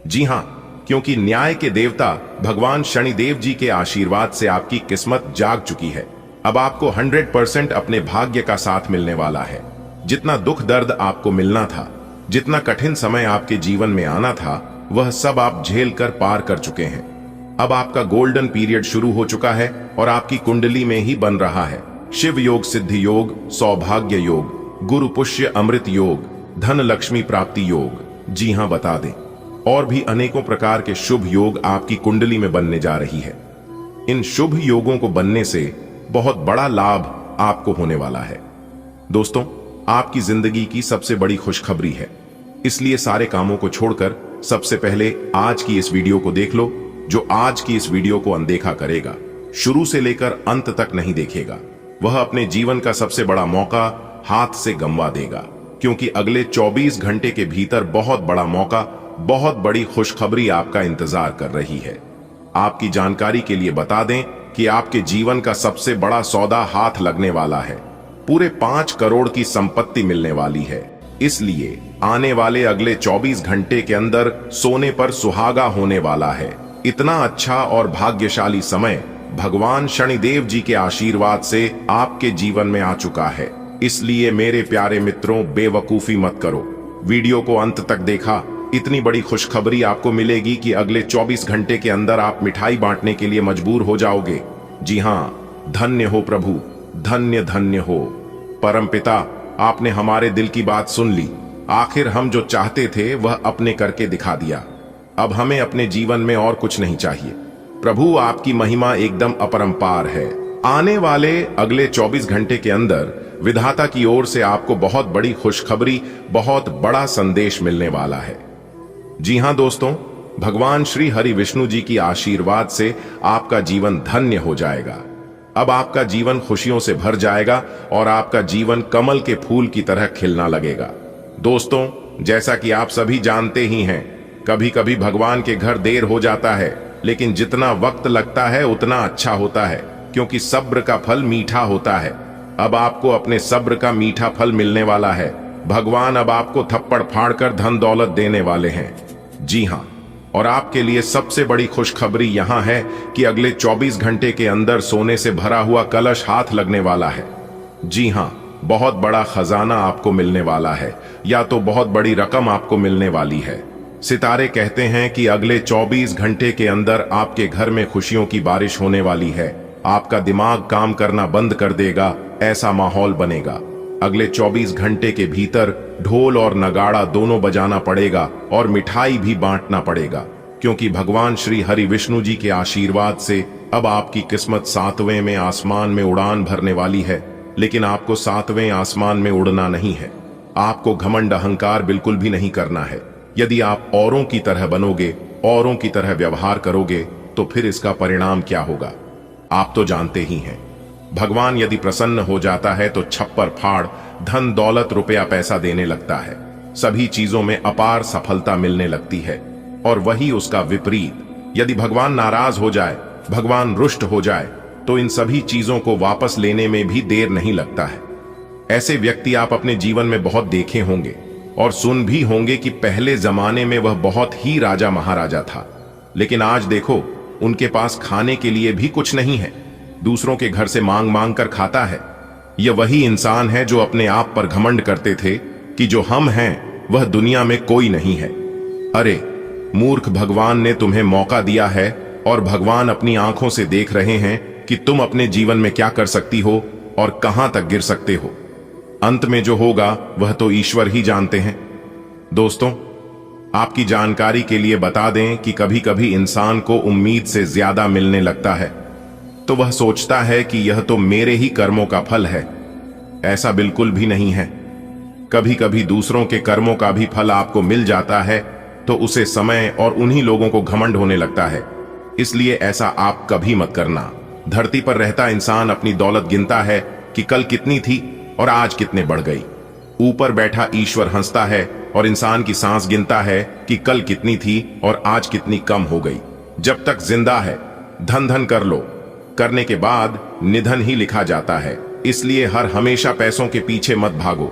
Speaker 1: जी हां, क्योंकि न्याय के देवता भगवान शनिदेव जी के आशीर्वाद से आपकी किस्मत जाग चुकी है। अब आपको 100% अपने भाग्य का साथ मिलने वाला है। जितना दुख दर्द आपको मिलना था, जितना कठिन समय आपके जीवन में आना था, वह सब आप झेल कर पार कर चुके हैं। अब आपका गोल्डन पीरियड शुरू हो चुका है और आपकी कुंडली में ही बन रहा है शिव योग, सिद्धि योग, सौभाग्य योग, गुरु पुष्य अमृत योग, धन लक्ष्मी प्राप्ति योग। जी हां, बता दें, और भी अनेकों प्रकार के शुभ योग आपकी कुंडली में बनने जा रही है। इन शुभ योगों को बनने से बहुत बड़ा लाभ आपको होने वाला है। दोस्तों, आपकी जिंदगी की सबसे बड़ी खुशखबरी है, इसलिए सारे कामों को छोड़कर सबसे पहले आज की इस वीडियो को देख लो। जो आज की इस वीडियो को अनदेखा करेगा, शुरू से लेकर अंत तक नहीं देखेगा, वह अपने जीवन का सबसे बड़ा मौका हाथ से गंवा देगा, क्योंकि अगले 24 घंटे के भीतर बहुत बड़ा मौका, बहुत बड़ी खुशखबरी आपका इंतजार कर रही है। आपकी जानकारी के लिए बता दें कि आपके जीवन का सबसे बड़ा सौदा हाथ लगने वाला है। पूरे 5 करोड़ की संपत्ति मिलने वाली है। इसलिए आने वाले अगले 24 घंटे के अंदर सोने पर सुहागा होने वाला है। इतना अच्छा और भाग्यशाली समय भगवान शनिदेव जी के आशीर्वाद से आपके जीवन में आ चुका है। इसलिए मेरे प्यारे मित्रों, बेवकूफी मत करो। वीडियो को अंत तक देखा, इतनी बड़ी खुशखबरी आपको मिलेगी कि अगले 24 घंटे के अंदर आप मिठाई बांटने के लिए मजबूर हो जाओगे। जी हां, धन्य हो प्रभु, धन्य धन्य हो। परमपिता, आपने हमारे दिल की बात सुन ली। आखिर हम जो चाहते थे वह अपने करके दिखा दिया। अब हमें अपने जीवन में और कुछ नहीं चाहिए। प्रभु, आपकी महिमा एकदम अपरंपार है। आने वाले अगले 24 घंटे के अंदर विधाता की ओर से आपको बहुत बड़ी खुशखबरी, बहुत बड़ा संदेश मिलने वाला है। जी हां दोस्तों, भगवान श्री हरि विष्णु जी की आशीर्वाद से आपका जीवन धन्य हो जाएगा। अब आपका जीवन खुशियों से भर जाएगा और आपका जीवन कमल के फूल की तरह खिलना लगेगा। दोस्तों, जैसा कि आप सभी जानते ही हैं, कभी कभी भगवान के घर देर हो जाता है, लेकिन जितना वक्त लगता है उतना अच्छा होता है, क्योंकि सब्र का फल मीठा होता है। अब आपको अपने सब्र का मीठा फल मिलने वाला है। भगवान अब आपको थप्पड़ फाड़कर धन दौलत देने वाले हैं। जी हां, और आपके लिए सबसे बड़ी खुशखबरी यहां है कि अगले 24 घंटे के अंदर सोने से भरा हुआ कलश हाथ लगने वाला है। जी हां, बहुत बड़ा खजाना आपको मिलने वाला है, या तो बहुत बड़ी रकम आपको मिलने वाली है। सितारे कहते हैं कि अगले 24 घंटे के अंदर आपके घर में खुशियों की बारिश होने वाली है। आपका दिमाग काम करना बंद कर देगा, ऐसा माहौल बनेगा। अगले 24 घंटे के भीतर ढोल और नगाड़ा दोनों बजाना पड़ेगा और मिठाई भी बांटना पड़ेगा, क्योंकि भगवान श्री हरि विष्णु जी के आशीर्वाद से अब आपकी किस्मत 7वें में आसमान में उड़ान भरने वाली है। लेकिन आपको 7वें आसमान में उड़ना नहीं है। आपको घमंड अहंकार बिल्कुल भी नहीं करना है। यदि आप औरों की तरह बनोगे, औरों की तरह व्यवहार करोगे, तो फिर इसका परिणाम क्या होगा आप तो जानते ही हैं। भगवान यदि प्रसन्न हो जाता है तो छप्पर फाड़, धन दौलत, रुपया पैसा देने लगता है। सभी चीजों में अपार सफलता मिलने लगती है। और वही उसका विपरीत, यदि भगवान नाराज हो जाए, भगवान रुष्ट हो जाए, तो इन सभी चीजों को वापस लेने में भी देर नहीं लगता है। ऐसे व्यक्ति आप अपने जीवन में बहुत देखे होंगे और सुन भी होंगे कि पहले जमाने में वह बहुत ही राजा महाराजा था, लेकिन आज देखो उनके पास खाने के लिए भी कुछ नहीं है, दूसरों के घर से मांग मांग कर खाता है। यह वही इंसान है जो अपने आप पर घमंड करते थे कि जो हम हैं वह दुनिया में कोई नहीं है। अरे मूर्ख, भगवान ने तुम्हें मौका दिया है और भगवान अपनी आंखों से देख रहे हैं कि तुम अपने जीवन में क्या कर सकती हो और कहां तक गिर सकते हो। अंत में जो होगा वह तो ईश्वर ही जानते हैं। दोस्तों, आपकी जानकारी के लिए बता दें कि कभी कभी इंसान को उम्मीद से ज्यादा मिलने लगता है तो वह सोचता है कि यह तो मेरे ही कर्मों का फल है। ऐसा बिल्कुल भी नहीं है। कभी कभी दूसरों के कर्मों का भी फल आपको मिल जाता है तो उसे समय और उन्हीं लोगों को घमंड होने लगता है। इसलिए ऐसा आप कभी मत करना। धरती पर रहता इंसान अपनी दौलत गिनता है कि कल कितनी थी और आज कितने बढ़ गई। ऊपर बैठा ईश्वर हंसता है और इंसान की सांस गिनता है कि कल कितनी थी और आज कितनी कम हो गई। जब तक जिंदा है धन धन कर लो, करने के बाद निधन ही लिखा जाता है। इसलिए हर हमेशा पैसों के पीछे मत भागो।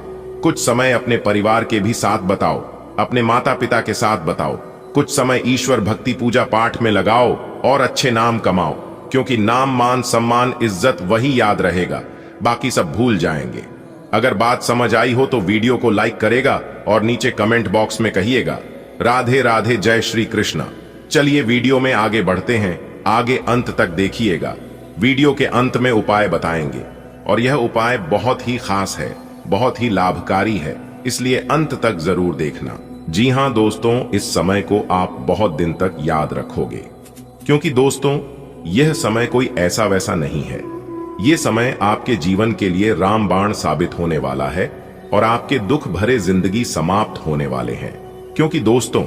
Speaker 1: कुछ समय अपने परिवार के भी साथ बताओ, अपने माता पिता के साथ बताओ। कुछ समय ईश्वर भक्ति पूजा पाठ में लगाओ और अच्छे नाम कमाओ, क्योंकि नाम मान सम्मान इज्जत वही याद रहेगा, बाकी सब भूल जाएंगे। अगर बात समझ आई हो तो वीडियो को लाइक करेगा और नीचे कमेंट बॉक्स में कहिएगा राधे राधे जय श्री कृष्ण। चलिए वीडियो में आगे बढ़ते हैं, आगे अंत तक देखिएगा। वीडियो के अंत में उपाय बताएंगे और यह उपाय बहुत ही खास है, बहुत ही लाभकारी है, इसलिए अंत तक जरूर देखना। जी हां दोस्तों, इस समय को आप बहुत दिन तक याद रखोगे, क्योंकि दोस्तों यह समय कोई ऐसा वैसा नहीं है। यह समय आपके जीवन के लिए रामबाण साबित होने वाला है और आपके दुख भरे जिंदगी समाप्त होने वाले हैं। क्योंकि दोस्तों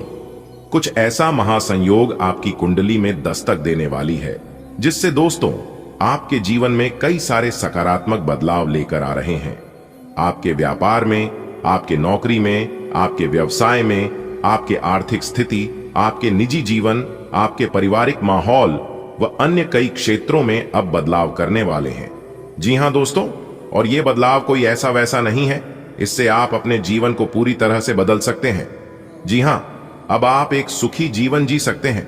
Speaker 1: कुछ ऐसा महासंयोग आपकी कुंडली में दस्तक देने वाली है जिससे दोस्तों आपके जीवन में कई सारे सकारात्मक बदलाव लेकर आ रहे हैं। आपके व्यापार में, आपके नौकरी में, आपके व्यवसाय में, आपके आर्थिक स्थिति, आपके निजी जीवन, आपके पारिवारिक माहौल व अन्य कई क्षेत्रों में अब बदलाव करने वाले हैं। जी हां दोस्तों, और यह बदलाव कोई ऐसा वैसा नहीं है। इससे आप अपने जीवन को पूरी तरह से बदल सकते हैं। जी हां, अब आप एक सुखी जीवन जी सकते हैं।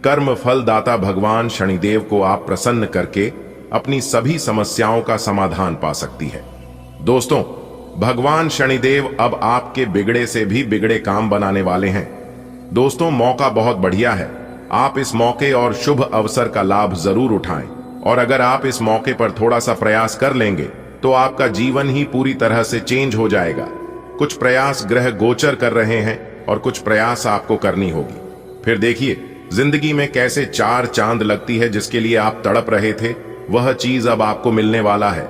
Speaker 1: कर्म फल दाता भगवान शनिदेव को आप प्रसन्न करके अपनी सभी समस्याओं का समाधान पा सकती है। दोस्तों, भगवान शनिदेव अब आपके बिगड़े से भी बिगड़े काम बनाने वाले हैं। दोस्तों, मौका बहुत बढ़िया है। आप इस मौके और शुभ अवसर का लाभ जरूर उठाएं और अगर आप इस मौके पर थोड़ा सा प्रयास कर लेंगे तो आपका जीवन ही पूरी तरह से चेंज हो जाएगा। कुछ प्रयास ग्रह गोचर कर रहे हैं और कुछ प्रयास आपको करनी होगी। फिर देखिए जिंदगी में कैसे चार चांद लगती है। जिसके लिए आप तड़प रहे थे वह चीज अब आपको मिलने वाला है।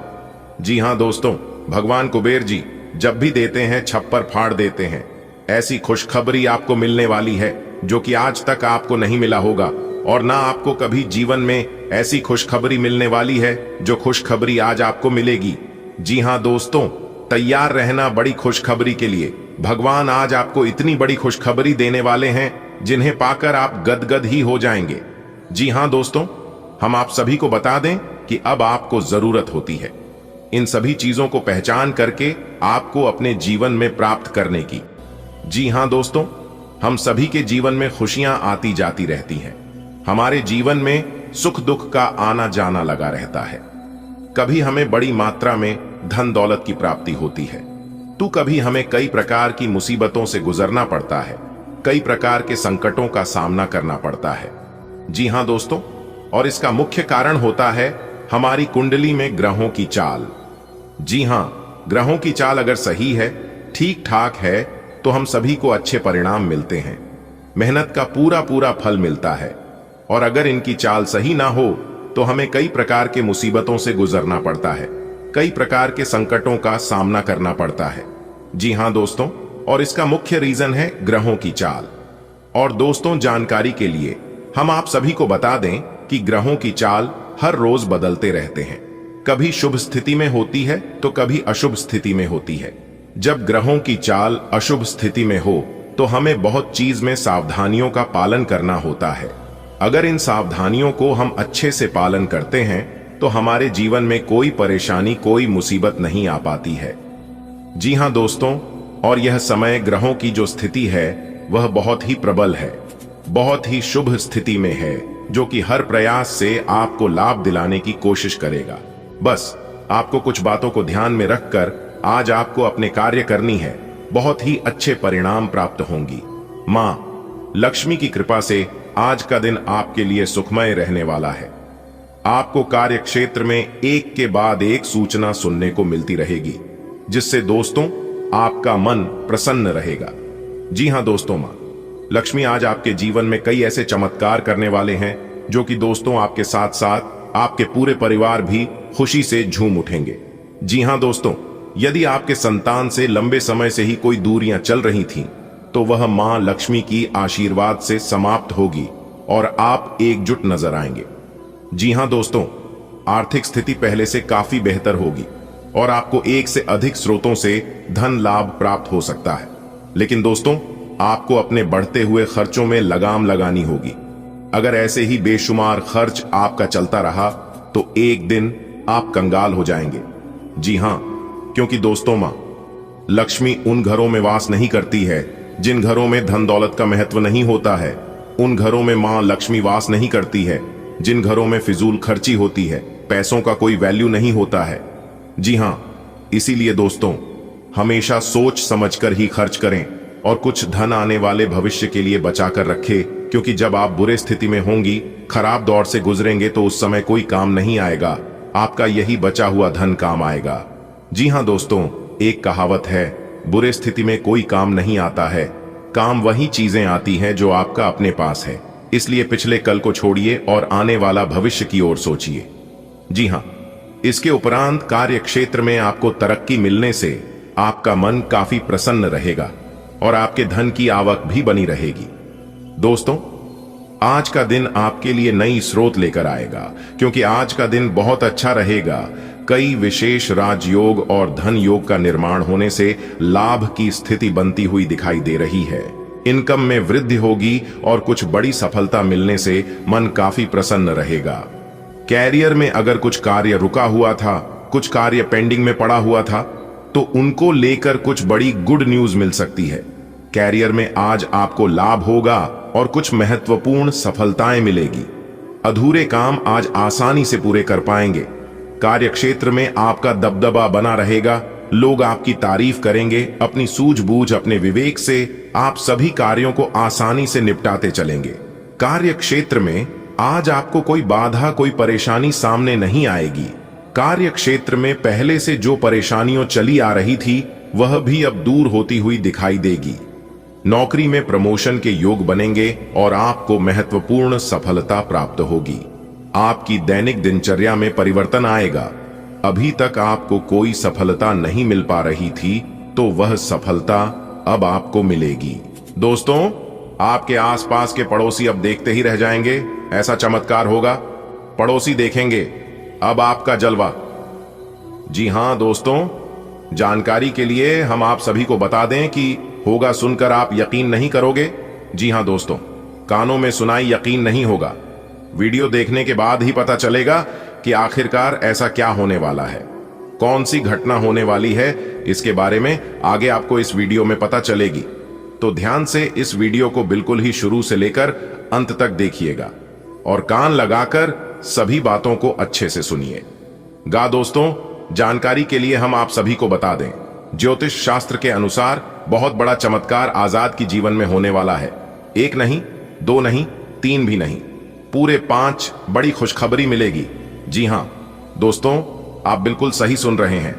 Speaker 1: जी हां दोस्तों, भगवान कुबेर जी जब भी देते हैं छप्पर फाड़ देते हैं। ऐसी खुशखबरी आपको मिलने वाली है जो कि आज तक आपको नहीं मिला होगा और ना आपको कभी जीवन में ऐसी खुशखबरी मिलने वाली है जो खुशखबरी आज आपको मिलेगी। जी हां दोस्तों, तैयार रहना बड़ी खुशखबरी के लिए। भगवान आज आपको इतनी बड़ी खुशखबरी देने वाले हैं जिन्हें पाकर आप गदगद ही हो जाएंगे। जी हां दोस्तों, हम आप सभी को बता दें कि अब आपको जरूरत होती है इन सभी चीजों को पहचान करके आपको अपने जीवन में प्राप्त करने की। जी हां दोस्तों, हम सभी के जीवन में खुशियां आती जाती रहती हैं। हमारे जीवन में सुख दुख का आना जाना लगा रहता है। कभी हमें बड़ी मात्रा में धन दौलत की प्राप्ति होती है तो कभी हमें कई प्रकार की मुसीबतों से गुजरना पड़ता है, कई प्रकार के संकटों का सामना करना पड़ता है। जी हां दोस्तों, और इसका मुख्य कारण होता है हमारी कुंडली में ग्रहों की चाल। जी हां, ग्रहों की चाल अगर सही है, ठीक ठाक है तो हम सभी को अच्छे परिणाम मिलते हैं, मेहनत का पूरा पूरा फल मिलता है। और अगर इनकी चाल सही ना हो तो हमें कई प्रकार के मुसीबतों से गुजरना पड़ता है, कई प्रकार के संकटों का सामना करना पड़ता है। जी हां दोस्तों, और इसका मुख्य रीजन है ग्रहों की चाल। और दोस्तों, जानकारी के लिए हम आप सभी को बता दें कि ग्रहों की चाल हर रोज बदलते रहते हैं। कभी शुभ स्थिति में होती है तो कभी अशुभ स्थिति में होती है। जब ग्रहों की चाल अशुभ स्थिति में हो तो हमें बहुत चीज में सावधानियों का पालन करना होता है। अगर इन सावधानियों को हम अच्छे से पालन करते हैं तो हमारे जीवन में कोई परेशानी, कोई मुसीबत नहीं आ पाती है। जी हां दोस्तों, और यह समय ग्रहों की जो स्थिति है वह बहुत ही प्रबल है, बहुत ही शुभ स्थिति में है। जो कि हर प्रयास से आपको लाभ दिलाने की कोशिश करेगा। बस आपको कुछ बातों को ध्यान में रखकर आज आपको अपने कार्य करनी है, बहुत ही अच्छे परिणाम प्राप्त होंगी। मां लक्ष्मी की कृपा से आज का दिन आपके लिए सुखमय रहने वाला है। आपको कार्य क्षेत्र में एक के बाद एक सूचना सुनने को मिलती रहेगी, जिससे दोस्तों आपका मन प्रसन्न रहेगा। जी हां दोस्तों, मां लक्ष्मी आज आपके जीवन में कई ऐसे चमत्कार करने वाले हैं जो कि दोस्तों आपके साथ साथ आपके पूरे परिवार भी खुशी से झूम उठेंगे। जी हां दोस्तों, यदि आपके संतान से लंबे समय से ही कोई दूरियां चल रही थीं, तो वह मां लक्ष्मी की आशीर्वाद से समाप्त होगी और आप एकजुट नजर आएंगे। जी हां दोस्तों, आर्थिक स्थिति पहले से काफी बेहतर होगी और आपको एक से अधिक स्रोतों से धन लाभ प्राप्त हो सकता है। लेकिन दोस्तों, आपको अपने बढ़ते हुए खर्चों में लगाम लगानी होगी। अगर ऐसे ही बेशुमार खर्च आपका चलता रहा तो एक दिन आप कंगाल हो जाएंगे। जी हां, क्योंकि दोस्तों मां लक्ष्मी उन घरों में वास नहीं करती है जिन घरों में धन दौलत का महत्व नहीं होता है। उन घरों में मां लक्ष्मी वास नहीं करती है जिन घरों में फिजूल खर्ची होती है, पैसों का कोई वैल्यू नहीं होता है। जी हां, इसीलिए दोस्तों हमेशा सोच समझकर ही खर्च करें और कुछ धन आने वाले भविष्य के लिए बचा कर रखें, क्योंकि जब आप बुरे स्थिति में होंगी, खराब दौर से गुजरेंगे, तो उस समय कोई काम नहीं आएगा, आपका यही बचा हुआ धन काम आएगा। जी हां दोस्तों, एक कहावत है, बुरे स्थिति में कोई काम नहीं आता है, काम वही चीजें आती हैं जो आपका अपने पास है। इसलिए पिछले कल को छोड़िए और आने वाला भविष्य की ओर सोचिए। जी हां, इसके उपरांत कार्य क्षेत्र में आपको तरक्की मिलने से आपका मन काफी प्रसन्न रहेगा और आपके धन की आवक भी बनी रहेगी। दोस्तों, आज का दिन आपके लिए नई स्रोत लेकर आएगा, क्योंकि आज का दिन बहुत अच्छा रहेगा। कई विशेष राजयोग और धन योग का निर्माण होने से लाभ की स्थिति बनती हुई दिखाई दे रही है। इनकम में वृद्धि होगी और कुछ बड़ी सफलता मिलने से मन काफी प्रसन्न रहेगा। कैरियर में अगर कुछ कार्य रुका हुआ था, कुछ कार्य पेंडिंग में पड़ा हुआ था, तो उनको लेकर कुछ बड़ी गुड न्यूज मिल सकती है। कैरियर में आज आपको लाभ होगा और कुछ महत्वपूर्ण सफलताएं मिलेगी। अधूरे काम आज आसानी से पूरे कर पाएंगे। कार्य क्षेत्र में आपका दबदबा बना रहेगा, लोग आपकी तारीफ करेंगे। अपनी सूझबूझ, अपने विवेक से आप सभी कार्यों को आसानी से निपटाते चलेंगे। कार्य क्षेत्र में आज आपको कोई बाधा, कोई परेशानी सामने नहीं आएगी। कार्य क्षेत्र में पहले से जो परेशानियों चली आ रही थी, वह भी अब दूर होती हुई दिखाई देगी। नौकरी में प्रमोशन के योग बनेंगे और आपको महत्वपूर्ण सफलता प्राप्त होगी। आपकी दैनिक दिनचर्या में परिवर्तन आएगा। अभी तक आपको कोई सफलता नहीं मिल पा रही थी, तो वह सफलता अब आपको मिलेगी। दोस्तों, आपके आसपास के पड़ोसी अब देखते ही रह जाएंगे, ऐसा चमत्कार होगा। पड़ोसी देखेंगे अब आपका जलवा। जी हां दोस्तों, जानकारी के लिए हम आप सभी को बता दें कि होगा सुनकर आप यकीन नहीं करोगे। जी हां दोस्तों, कानों में सुनाई यकीन नहीं होगा, वीडियो देखने के बाद ही पता चलेगा कि आखिरकार ऐसा क्या होने वाला है, कौन सी घटना होने वाली है। इसके बारे में आगे आपको इस वीडियो में पता चलेगी, तो ध्यान से इस वीडियो को बिल्कुल ही शुरू से लेकर अंत तक देखिएगा और कान लगाकर सभी बातों को अच्छे से सुनिएगा। दोस्तों, जानकारी के लिए हम आप सभी को बता दें, ज्योतिष शास्त्र के अनुसार बहुत बड़ा चमत्कार आजाद की जीवन में होने वाला है। एक नहीं, दो नहीं, तीन भी नहीं, पूरे 5 बड़ी खुशखबरी मिलेगी। जी हां दोस्तों, आप बिल्कुल सही सुन रहे हैं,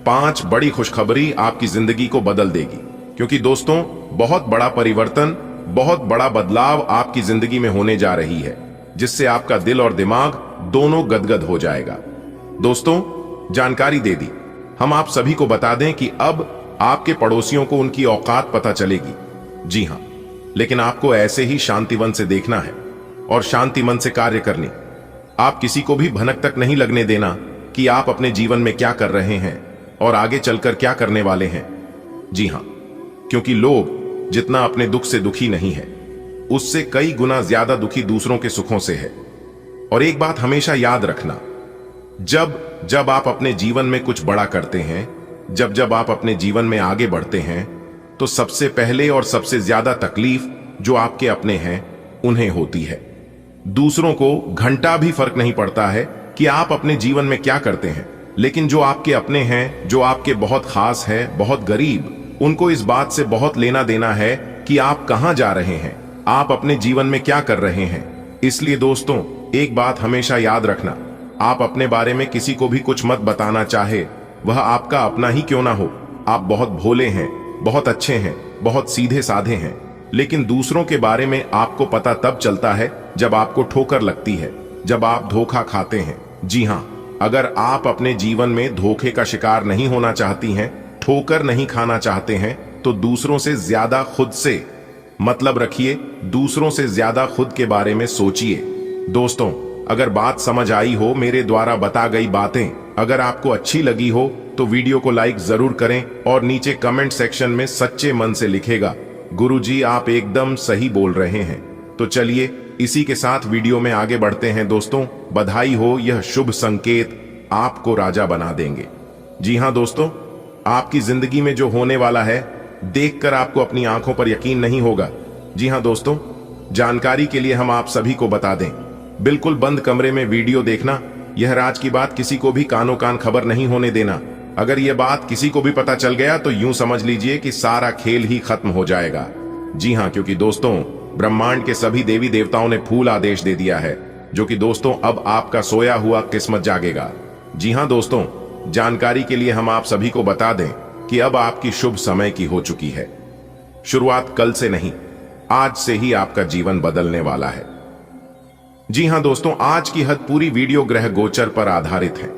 Speaker 1: 5 बड़ी खुशखबरी आपकी जिंदगी को बदल देगी। क्योंकि दोस्तों, बहुत बड़ा परिवर्तन, बहुत बड़ा बदलाव आपकी जिंदगी में होने जा रही है, जिससे आपका दिल और दिमाग दोनों गदगद हो जाएगा। दोस्तों, जानकारी दे दी। हम आप सभी को बता दें कि अब आपके पड़ोसियों को उनकी औकात पता चलेगी। जी हां, लेकिन आपको ऐसे ही शांतिवन से देखना है और शांति मन से कार्य करनी। आप किसी को भी भनक तक नहीं लगने देना कि आप अपने जीवन में क्या कर रहे हैं और आगे चलकर क्या करने वाले हैं। जी हां, क्योंकि लोग जितना अपने दुख से दुखी नहीं है, उससे कई गुना ज्यादा दुखी दूसरों के सुखों से है। और एक बात हमेशा याद रखना, जब आप अपने जीवन में कुछ बड़ा करते हैं, जब आप अपने जीवन में आगे बढ़ते हैं, तो सबसे पहले और सबसे ज्यादा तकलीफ जो आपके अपने हैं उन्हें होती है। दूसरों को घंटा भी फर्क नहीं पड़ता है कि आप अपने जीवन में क्या करते हैं, लेकिन जो आपके अपने हैं, जो आपके बहुत खास हैं, बहुत गरीब, उनको इस बात से बहुत लेना देना है कि आप कहां जा रहे हैं, आप अपने जीवन में क्या कर रहे हैं। इसलिए दोस्तों, एक बात हमेशा याद रखना, आप अपने बारे में किसी को भी कुछ मत बताना, चाहे वह आपका अपना ही क्यों ना हो। आप बहुत भोले हैं, बहुत अच्छे हैं, बहुत सीधे साधे हैं, लेकिन दूसरों के बारे में आपको पता तब चलता है जब आपको ठोकर लगती है, जब आप धोखा खाते हैं। जी हां, अगर आप अपने जीवन में धोखे का शिकार नहीं होना चाहती हैं, ठोकर नहीं खाना चाहते हैं, तो दूसरों से ज्यादा खुद से मतलब रखिए, दूसरों से ज्यादा खुद के बारे में सोचिए। दोस्तों, अगर बात समझ आई हो, मेरे द्वारा बता गई बातें अगर आपको अच्छी लगी हो, तो वीडियो को लाइक जरूर करें और नीचे कमेंट सेक्शन में सच्चे मन से लिखेगा, गुरुजी आप एकदम सही बोल रहे हैं। तो चलिए इसी के साथ वीडियो में आगे बढ़ते हैं। दोस्तों, बधाई हो, यह शुभ संकेत आपको राजा बना देंगे। जी हां दोस्तों, आपकी जिंदगी में जो होने वाला है, देखकर आपको अपनी आंखों पर यकीन नहीं होगा। जी हां दोस्तों, जानकारी के लिए हम आप सभी को बता दें, बिल्कुल बंद कमरे में वीडियो देखना, यह राज की बात किसी को भी कानो कान खबर नहीं होने देना। अगर यह बात किसी को भी पता चल गया तो यूं समझ लीजिए कि सारा खेल ही खत्म हो जाएगा। जी हां, क्योंकि दोस्तों, ब्रह्मांड के सभी देवी देवताओं ने फूल आदेश दे दिया है, जो कि दोस्तों अब आपका सोया हुआ किस्मत जागेगा। जी हां दोस्तों, जानकारी के लिए हम आप सभी को बता दें कि अब आपकी शुभ समय की हो चुकी है। शुरुआत कल से नहीं, आज से ही आपका जीवन बदलने वाला है। जी हां दोस्तों, आज की हद पूरी वीडियो ग्रह गोचर पर आधारित है।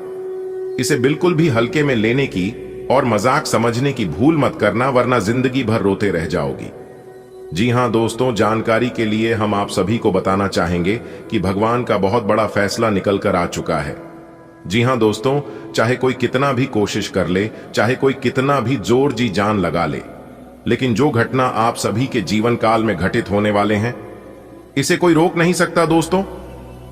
Speaker 1: इसे बिल्कुल भी हल्के में लेने की और मजाक समझने की भूल मत करना, वरना जिंदगी भर रोते रह जाओगी। जी हां दोस्तों, जानकारी के लिए हम आप सभी को बताना चाहेंगे कि भगवान का बहुत बड़ा फैसला निकल कर आ चुका है। जी हां दोस्तों, चाहे कोई कितना भी कोशिश कर ले, चाहे कोई कितना भी जोर जी जान लगा ले, लेकिन जो घटना आप सभी के जीवन काल में घटित होने वाले हैं, इसे कोई रोक नहीं सकता। दोस्तों,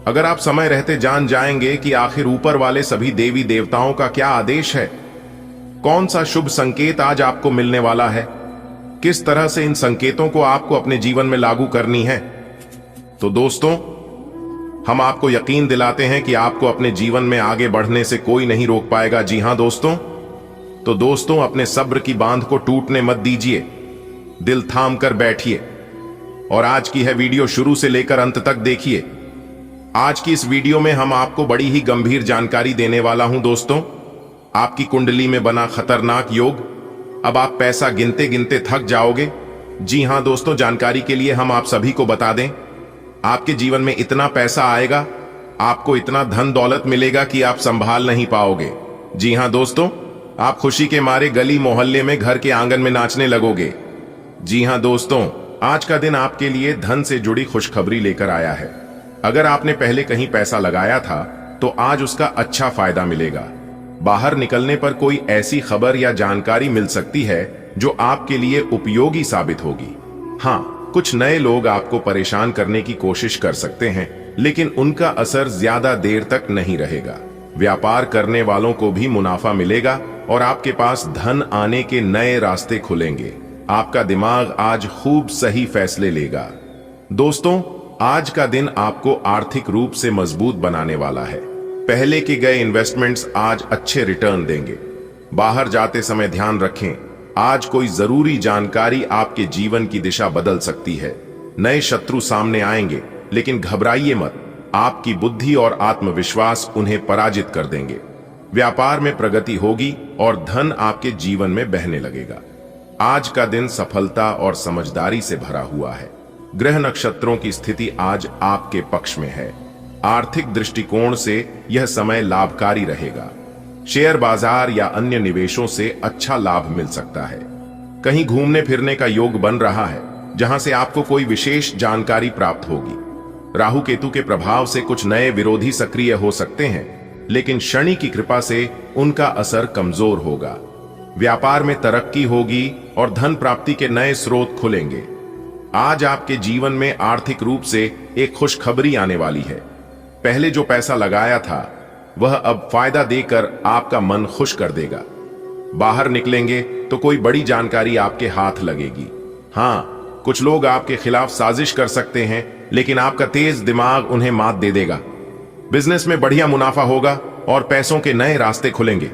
Speaker 1: अगर आप समय रहते जान जाएंगे कि आखिर ऊपर वाले सभी देवी देवताओं का क्या आदेश है, कौन सा शुभ संकेत आज आपको मिलने वाला है, किस तरह से इन संकेतों को आपको अपने जीवन में लागू करनी है, तो दोस्तों हम आपको यकीन दिलाते हैं कि आपको अपने जीवन में आगे बढ़ने से कोई नहीं रोक पाएगा। जी हां दोस्तों, तो दोस्तों अपने सब्र की बांध को टूटने मत दीजिए, दिल थाम कर बैठिए और आज की है वीडियो शुरू से लेकर अंत तक देखिए। आज की इस वीडियो में हम आपको बड़ी ही गंभीर जानकारी देने वाला हूं। दोस्तों, आपकी कुंडली में बना खतरनाक योग, अब आप पैसा गिनते गिनते थक जाओगे। जी हां दोस्तों, जानकारी के लिए हम आप सभी को बता दें, आपके जीवन में इतना पैसा आएगा, आपको इतना धन दौलत मिलेगा कि आप संभाल नहीं पाओगे। जी हां दोस्तों, आप खुशी के मारे गली मोहल्ले में, घर के आंगन में नाचने लगोगे। जी हां दोस्तों, आज का दिन आपके लिए धन से जुड़ी खुशखबरी लेकर आया है। अगर आपने पहले कहीं पैसा लगाया था तो आज उसका अच्छा फायदा मिलेगा। बाहर निकलने पर कोई ऐसी खबर या जानकारी मिल सकती है जो आपके लिए उपयोगी साबित होगी। हां, कुछ नए लोग आपको परेशान करने की कोशिश कर सकते हैं, लेकिन उनका असर ज्यादा देर तक नहीं रहेगा। व्यापार करने वालों को भी मुनाफा मिलेगा और आपके पास धन आने के नए रास्ते खुलेंगे। आपका दिमाग आज खूब सही फैसले लेगा। दोस्तों, आज का दिन आपको आर्थिक रूप से मजबूत बनाने वाला है। पहले के गए इन्वेस्टमेंट्स आज अच्छे रिटर्न देंगे। बाहर जाते समय ध्यान रखें, आज कोई जरूरी जानकारी आपके जीवन की दिशा बदल सकती है। नए शत्रु सामने आएंगे, लेकिन घबराइए मत, आपकी बुद्धि और आत्मविश्वास उन्हें पराजित कर देंगे। व्यापार में प्रगति होगी और धन आपके जीवन में बहने लगेगा। आज का दिन सफलता और समझदारी से भरा हुआ है। ग्रह नक्षत्रों की स्थिति आज आपके पक्ष में है। आर्थिक दृष्टिकोण से यह समय लाभकारी रहेगा। शेयर बाजार या अन्य निवेशों से अच्छा लाभ मिल सकता है। कहीं घूमने फिरने का योग बन रहा है, जहां से आपको कोई विशेष जानकारी प्राप्त होगी। राहु केतु के प्रभाव से कुछ नए विरोधी सक्रिय हो सकते हैं, लेकिन शनि की कृपा से उनका असर कमजोर होगा। व्यापार में तरक्की होगी और धन प्राप्ति के नए स्रोत खुलेंगे। आज आपके जीवन में आर्थिक रूप से एक खुशखबरी आने वाली है। पहले जो पैसा लगाया था वह अब फायदा देकर आपका मन खुश कर देगा। बाहर निकलेंगे तो कोई बड़ी जानकारी आपके हाथ लगेगी। हां, कुछ लोग आपके खिलाफ साजिश कर सकते हैं, लेकिन आपका तेज दिमाग उन्हें मात दे देगा। बिजनेस में बढ़िया मुनाफा होगा और पैसों के नए रास्ते खुलेंगे।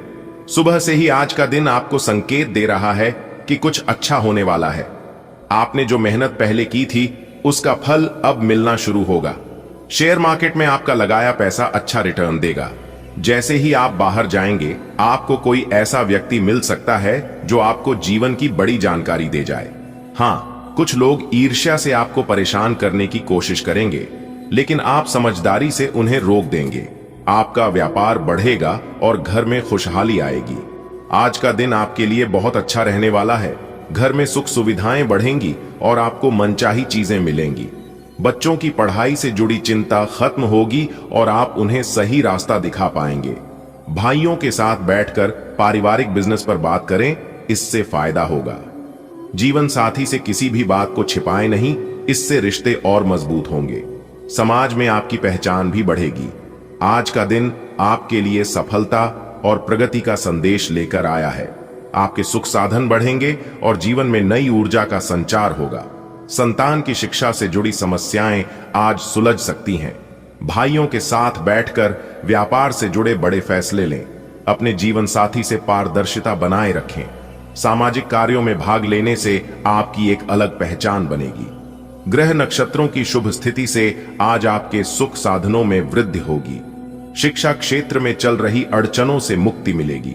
Speaker 1: सुबह से ही आज का दिन आपको संकेत दे रहा है कि कुछ अच्छा होने वाला है। आपने जो मेहनत पहले की थी उसका फल अब मिलना शुरू होगा। शेयर मार्केट में आपका लगाया पैसा अच्छा रिटर्न देगा। जैसे ही आप बाहर जाएंगे, आपको कोई ऐसा व्यक्ति मिल सकता है जो आपको जीवन की बड़ी जानकारी दे जाए। हाँ, कुछ लोग ईर्ष्या से आपको परेशान करने की कोशिश करेंगे, लेकिन आप समझदारी से उन्हें रोक देंगे। आपका व्यापार बढ़ेगा और घर में खुशहाली आएगी। आज का दिन आपके लिए बहुत अच्छा रहने वाला है। घर में सुख सुविधाएं बढ़ेंगी और आपको मनचाही चीजें मिलेंगी। बच्चों की पढ़ाई से जुड़ी चिंता खत्म होगी और आप उन्हें सही रास्ता दिखा पाएंगे। भाइयों के साथ बैठकर पारिवारिक बिजनेस पर बात करें, इससे फायदा होगा। जीवन साथी से किसी भी बात को छिपाएं नहीं, इससे रिश्ते और मजबूत होंगे। समाज में आपकी पहचान भी बढ़ेगी। आज का दिन आपके लिए सफलता और प्रगति का संदेश लेकर आया है। आपके सुख साधन बढ़ेंगे और जीवन में नई ऊर्जा का संचार होगा। संतान की शिक्षा से जुड़ी समस्याएं आज सुलझ सकती हैं। भाइयों के साथ बैठकर व्यापार से जुड़े बड़े फैसले लें। अपने जीवन साथी से पारदर्शिता बनाए रखें। सामाजिक कार्यों में भाग लेने से आपकी एक अलग पहचान बनेगी। ग्रह नक्षत्रों की शुभ स्थिति से आज आपके सुख साधनों में वृद्धि होगी। शिक्षा क्षेत्र में चल रही अड़चनों से मुक्ति मिलेगी।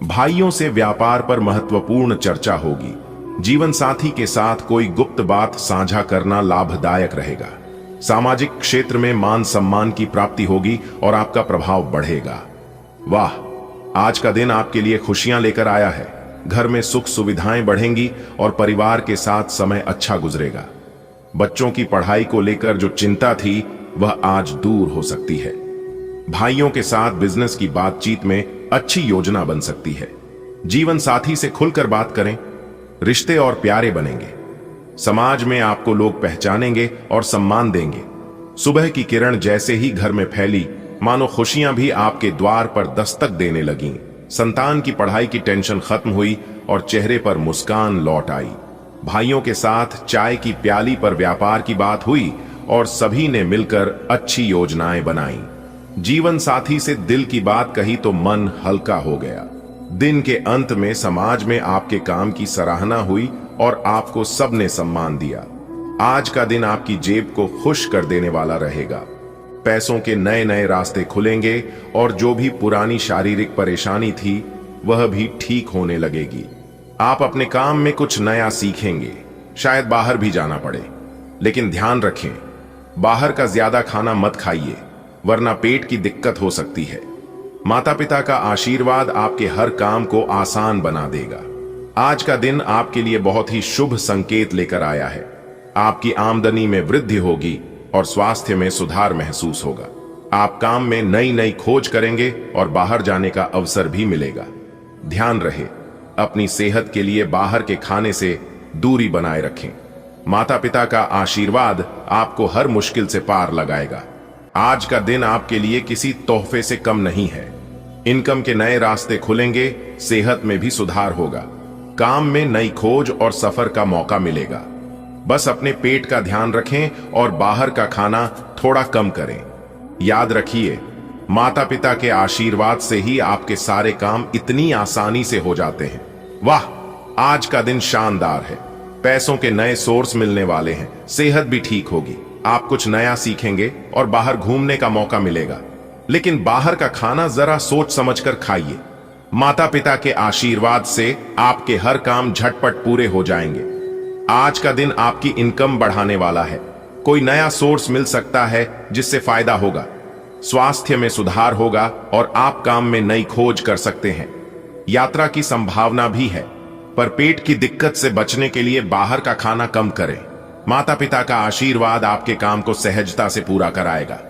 Speaker 1: भाइयों से व्यापार पर महत्वपूर्ण चर्चा होगी। जीवन साथी के साथ कोई गुप्त बात साझा करना लाभदायक रहेगा। सामाजिक क्षेत्र में मान सम्मान की प्राप्ति होगी और आपका प्रभाव बढ़ेगा। वाह, आज का दिन आपके लिए खुशियां लेकर आया है। घर में सुख सुविधाएं बढ़ेंगी और परिवार के साथ समय अच्छा गुजरेगा। बच्चों की पढ़ाई को लेकर जो चिंता थी वह आज दूर हो सकती है। भाइयों के साथ बिजनेस की बातचीत में अच्छी योजना बन सकती है। जीवन साथी से खुलकर बात करें, रिश्ते और प्यारे बनेंगे। समाज में आपको लोग पहचानेंगे और सम्मान देंगे। सुबह की किरण जैसे ही घर में फैली, मानो खुशियां भी आपके द्वार पर दस्तक देने लगीं। संतान की पढ़ाई की टेंशन खत्म हुई और चेहरे पर मुस्कान लौट आई। भाइयों के साथ चाय की प्याली पर व्यापार की बात हुई और सभी ने मिलकर अच्छी योजनाएं बनाई। जीवन साथी से दिल की बात कही तो मन हल्का हो गया। दिन के अंत में समाज में आपके काम की सराहना हुई और आपको सबने सम्मान दिया। आज का दिन आपकी जेब को खुश कर देने वाला रहेगा। पैसों के नए नए रास्ते खुलेंगे और जो भी पुरानी शारीरिक परेशानी थी वह भी ठीक होने लगेगी। आप अपने काम में कुछ नया सीखेंगे। शायद बाहर भी जाना पड़े, लेकिन ध्यान रखें, बाहर का ज्यादा खाना मत खाइए, वरना पेट की दिक्कत हो सकती है। माता पिता का आशीर्वाद आपके हर काम को आसान बना देगा। आज का दिन आपके लिए बहुत ही शुभ संकेत लेकर आया है। आपकी आमदनी में वृद्धि होगी और स्वास्थ्य में सुधार महसूस होगा। आप काम में नई नई खोज करेंगे और बाहर जाने का अवसर भी मिलेगा। ध्यान रहे, अपनी सेहत के लिए बाहर के खाने से दूरी बनाए रखें। माता पिता का आशीर्वाद आपको हर मुश्किल से पार लगाएगा। आज का दिन आपके लिए किसी तोहफे से कम नहीं है। इनकम के नए रास्ते खुलेंगे, सेहत में भी सुधार होगा। काम में नई खोज और सफर का मौका मिलेगा। बस अपने पेट का ध्यान रखें और बाहर का खाना थोड़ा कम करें। याद रखिए, माता पिता के आशीर्वाद से ही आपके सारे काम इतनी आसानी से हो जाते हैं। वाह, आज का दिन शानदार है। पैसों के नए सोर्स मिलने वाले हैं। सेहत भी ठीक होगी। आप कुछ नया सीखेंगे और बाहर घूमने का मौका मिलेगा, लेकिन बाहर का खाना जरा सोच समझकर खाइए। माता पिता के आशीर्वाद से आपके हर काम झटपट पूरे हो जाएंगे। आज का दिन आपकी इनकम बढ़ाने वाला है। कोई नया सोर्स मिल सकता है जिससे फायदा होगा। स्वास्थ्य में सुधार होगा और आप काम में नई खोज कर सकते हैं। यात्रा की संभावना भी है, पर पेट की दिक्कत से बचने के लिए बाहर का खाना कम करें। माता पिता का आशीर्वाद आपके काम को सहजता से पूरा कराएगा।